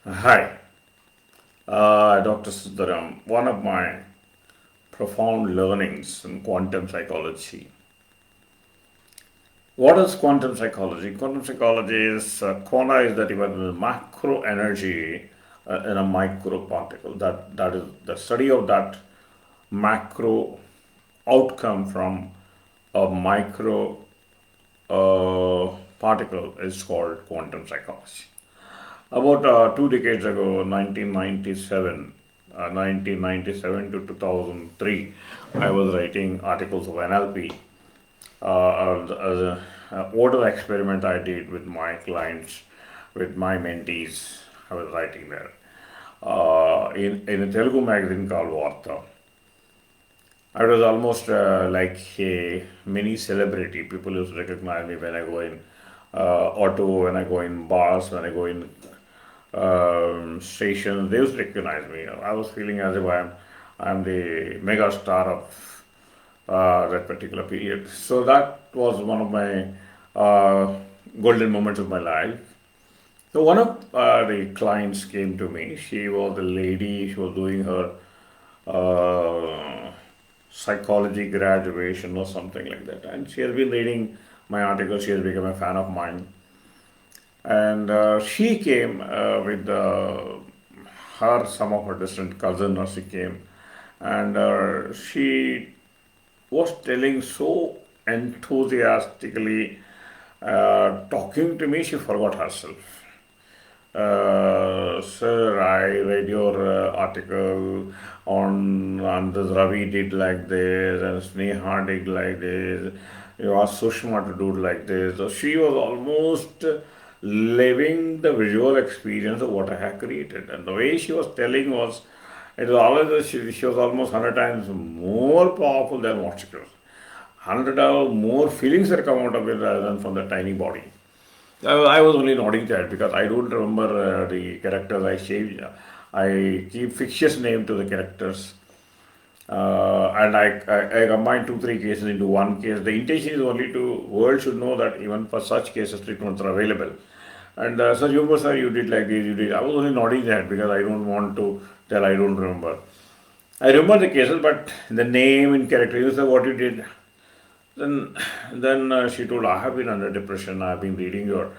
Hi, Dr. Sundaram. One of my profound learnings in quantum psychology. What is quantum psychology? Quantum psychology is quanta is that even macro energy in a micro particle. That is the study of that macro outcome from a micro particle is called quantum psychology. About 2 decades ago, 1997 to 2003, I was writing articles of NLP as a order experiment I did with my clients, with my mentees. I was writing there in a Telugu magazine called Varta. I was almost like a mini celebrity. People used to recognize me when I go in auto, when I go in bars, when I go in stations. They used to recognize me. I was feeling as if I'm the mega star of that particular period. So that was one of my golden moments of my life. So one of the clients came to me. She was a lady. She was doing her uh, psychology graduation or something like that. And she has been reading my articles. She has become a fan of mine. And she came with some of her distant cousins. She came, and she was telling so enthusiastically, talking to me. She forgot herself. Sir, I read your article on this Ravi did like this and Sneha did like this. You asked Sushma to do like this. So she was almost living the visual experience of what I had created. And the way she was telling was, it was always, she was almost 100 times more powerful than what she was. 100 or more feelings that come out of it rather than from the tiny body. I was only nodding that because I don't remember the characters I changed. I keep fictitious name to the characters. And I combine two, three cases into one case. The intention is only to world should know that even for such cases treatments are available. And Sir, you sir, you did like this, you did. I was only nodding that because I don't want to tell I don't remember. I remember the cases, but the name and character, you said what you did. Then, then she told, I have been under depression. I have been reading your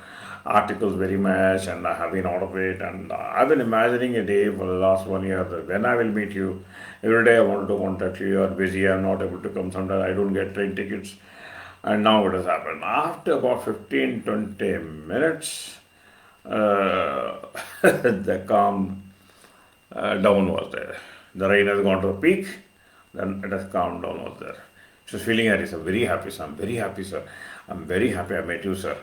articles very much, and I have been out of it. And I've been imagining a day for the last 1 year that when I will meet you. Every day I wanted to contact you. You are busy. I'm not able to come. Sometimes I don't get train tickets. And now it has happened. After about 15, 20 minutes, uh, the calm down was there. The rain has gone to a peak, then it has calmed down was there. She was feeling happy, sir. Very happy, sir. I'm very happy, sir. I'm very happy I met you, sir.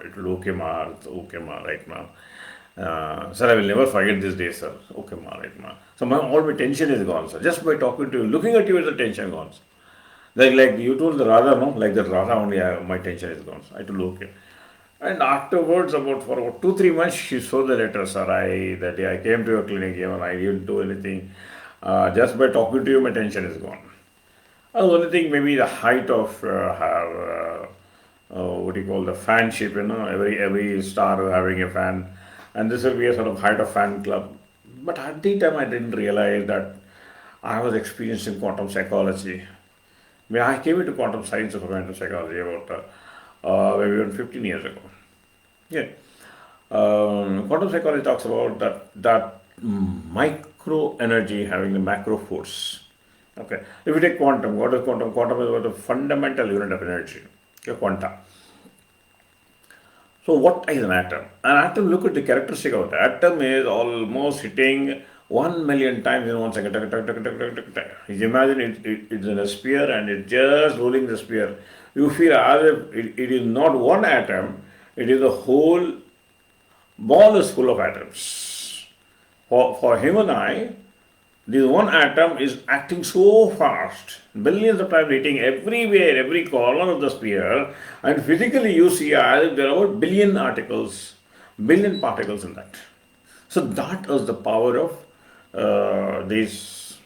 It will okay, ma. It's okay, ma. Right, ma. Sir, I will never forget this day, sir. Okay, ma. Right, ma. So all my tension is gone, sir. Just by talking to you, looking at you, is the tension gone, sir. Like you told the Radha, no? Like the Radha only, my tension is gone. So I told, okay. And afterwards, for about 2, 3 months, she saw the letter, sir. That day I came to your clinic, even I didn't do anything. Just by talking to you, my tension is gone. The only thing, maybe the height of her, what do you call the fanship, every star having a fan, and this will be a sort of height of fan club. But at the time, I didn't realize that I was experiencing quantum psychology. I mean, I came into quantum science of quantum psychology about maybe even 15 years ago. Yeah. Quantum psychology talks about that micro energy having the macro force. Okay. If you take quantum, what is quantum? Quantum is about the fundamental unit of energy. Okay, quanta. So what is an atom? An atom, look at the characteristic of it. Atom is almost hitting 1 million times in 1 second. Tuck, tuck, tuck, tuck, tuck, tuck, tuck. You imagine it's in a sphere and it's just rolling the sphere. You feel as if it is not one atom, it is a whole ball is full of atoms. For him and I, this one atom is acting so fast, billions of times hitting everywhere, every corner of the sphere, and physically you see as if there are about billion particles in that. So that is the power of this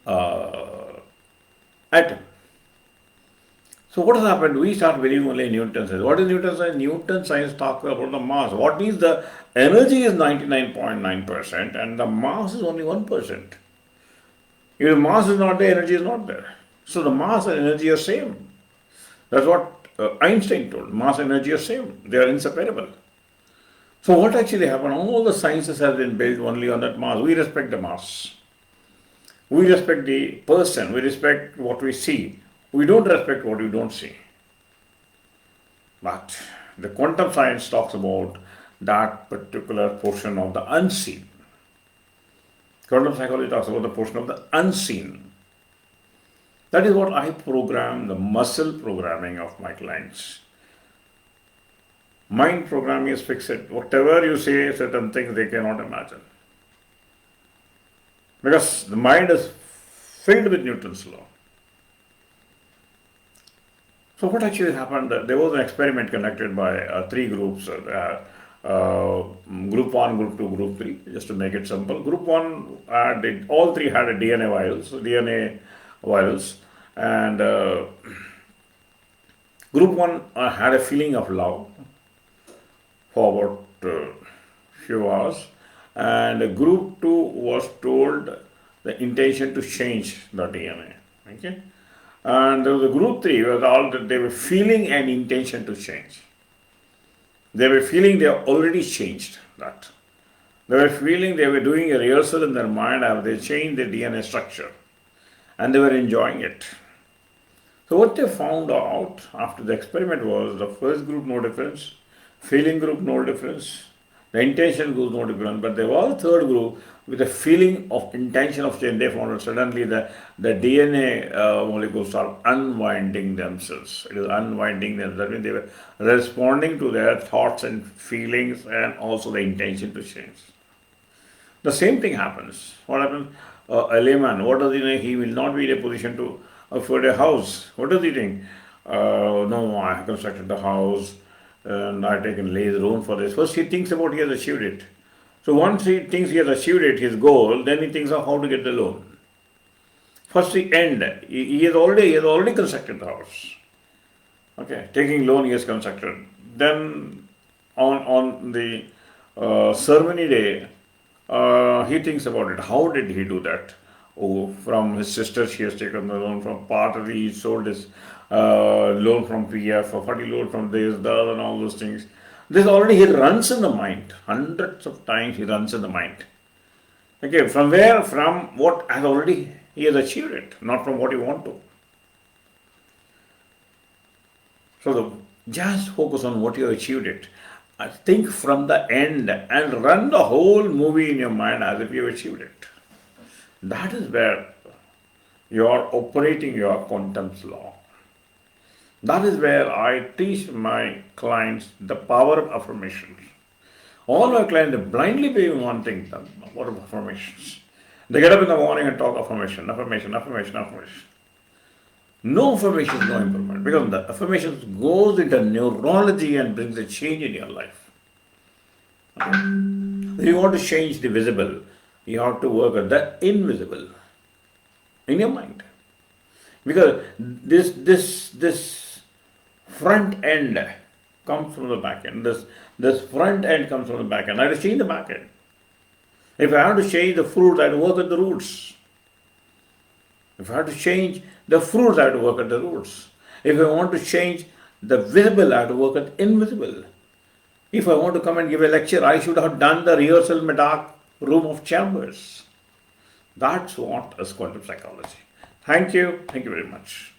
uh, atom. So what has happened? We start believing only in Newton's science. What is Newton's science? Newton's science talks about the mass. What means the energy is 99.9% and the mass is only 1%. If the mass is not there, energy is not there. So the mass and energy are same. That's what Einstein told. Mass and energy are same. They are inseparable. So what actually happened? All the sciences have been built only on that mass. We respect the mass. We respect the person. We respect what we see. We don't respect what we don't see. But the quantum science talks about that particular portion of the unseen. Quantum psychology talks about the portion of the unseen. That is what I program, the muscle programming of my clients. Mind programming is fixed. Whatever you say, certain things they cannot imagine. Because the mind is filled with Newton's law. So what actually happened? There was an experiment conducted by three groups, group 1, group 2, group 3, just to make it simple. Group 1, all three had a DNA virus, and group 1 had a feeling of love for about few hours, and group 2 was told the intention to change the DNA. Okay. And there was a group 3 where they were feeling an intention to change. They were feeling they have already changed that. They were feeling they were doing a rehearsal in their mind as they changed the DNA structure. And they were enjoying it. So what they found out after the experiment was the first group no difference, feeling group no difference, the intention group no difference, but there was a third group with a feeling of intention of change. They found that suddenly the DNA molecules start unwinding themselves. It is unwinding themselves. That means they were responding to their thoughts and feelings and also the intention to change. The same thing happens. What happens? A layman, what does he know? He will not be in a position to afford a house. What does he think? No, I have constructed the house and I have taken loan for this. First he thinks about he has achieved it. So once he thinks he has achieved it, his goal, then he thinks of how to get the loan. First he has already constructed the house. Okay, taking loan he has constructed. Then on the ceremony day, he thinks about it. How did he do that? Oh, from his sister she has taken the loan, from partly he sold his loan from PF, or partly loan from this, that, and all those things. This already he runs in the mind. Hundreds of times he runs in the mind. Okay, from where? From what has already he has achieved it, not from what you want to. So just focus on what you have achieved it. Think from the end and run the whole movie in your mind as if you have achieved it. That is where you are operating your quantum law. That is where I teach my clients the power of affirmations. All my clients blindly believe in one thing, the power of affirmations. They get up in the morning and talk affirmation. No affirmation, no improvement. Because the affirmations goes into neurology and brings a change in your life. Okay? If you want to change the visible, you have to work at the invisible in your mind. Because this front end comes from the back end. This front end comes from the back end. I have to change the back end. If I have to change the fruits, I have to work at the roots. If I have to change the fruits, I have to work at the roots. If I want to change the visible, I have to work at invisible. If I want to come and give a lecture, I should have done the rehearsal in a dark room of chambers. That's what is quantum psychology. Thank you. Thank you very much.